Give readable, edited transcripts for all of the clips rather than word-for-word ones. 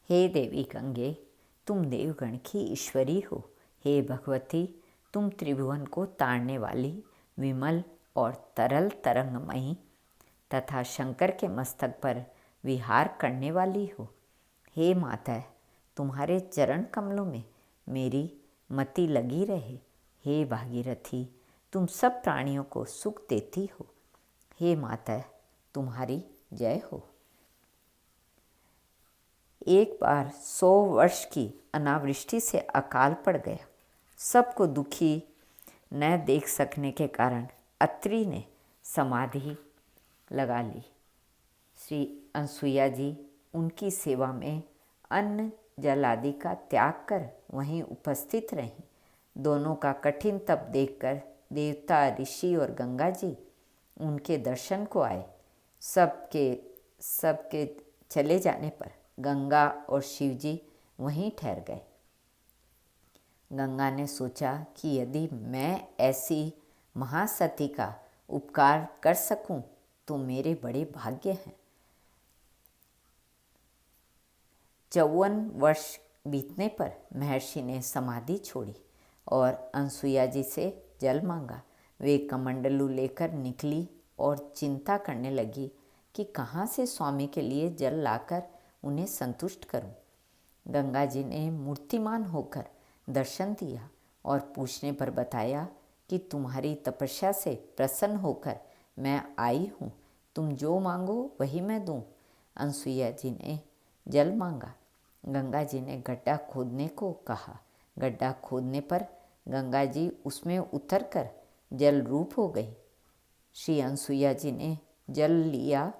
हे देवी गंगे, तुम देवगण की ईश्वरी हो। हे भगवती, तुम त्रिभुवन को ताड़ने वाली, विमल और तरल तरंगमयी तथा शंकर के मस्तक पर विहार करने वाली हो। हे माता, तुम्हारे चरण कमलों में मेरी मति लगी रहे। हे भागीरथी, तुम सब प्राणियों को सुख देती हो। हे माता, तुम्हारी जय हो। एक बार 100 वर्ष की अनावृष्टि से अकाल पड़ गया। सबको दुखी न देख सकने के कारण अत्रि ने समाधि लगा ली। श्री अनसुईया जी उनकी सेवा में अन्न जल आदि का त्याग कर वहीं उपस्थित रहीं। दोनों का कठिन तप देखकर देवता, ऋषि और गंगा जी उनके दर्शन को आए। सबके चले जाने पर गंगा और शिव जी वहीं ठहर गए। गंगा ने सोचा कि यदि मैं ऐसी महासती का उपकार कर सकूं तो मेरे बड़े भाग्य हैं। 54 वर्ष बीतने पर महर्षि ने समाधि छोड़ी और अनसुईया जी से जल मांगा। वे कमंडलू लेकर निकली और चिंता करने लगी कि कहाँ से स्वामी के लिए जल लाकर उन्हें संतुष्ट करूं। गंगा जी ने मूर्तिमान होकर दर्शन दिया और पूछने पर बताया कि तुम्हारी तपस्या से प्रसन्न होकर मैं आई हूँ। तुम जो मांगो वही मैं दूँ। अनसुईया जी ने जल मांगा। गंगा जी ने गड्ढा खोदने को कहा। गड्ढा खोदने पर गंगा जी उसमें उतरकर जल रूप हो गई। श्री अनसुईया जी ने जल लिया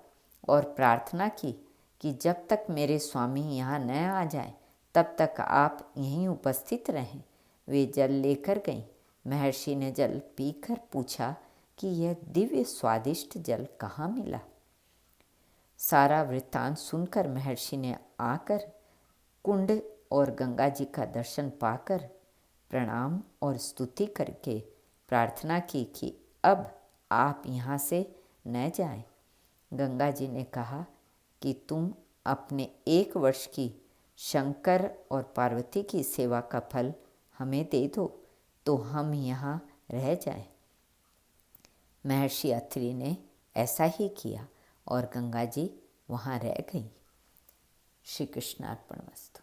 और प्रार्थना की कि जब तक मेरे स्वामी यहाँ न आ जाएं, तब तक आप यहीं उपस्थित रहें। वे जल लेकर गईं। महर्षि ने जल पीकर पूछा कि यह दिव्य स्वादिष्ट जल कहाँ मिला। सारा वृत्तांत सुनकर महर्षि ने आकर कुंड और गंगा जी का दर्शन पाकर प्रणाम और स्तुति करके प्रार्थना की कि अब आप यहाँ से न जाएं। गंगा जी ने कहा कि तुम अपने 1 वर्ष की शंकर और पार्वती की सेवा का फल हमें दे दो तो हम यहाँ रह जाएं। महर्षि अत्रि ने ऐसा ही किया और गंगा जी वहाँ रह गईं। श्री कृष्णार्पणमस्तु।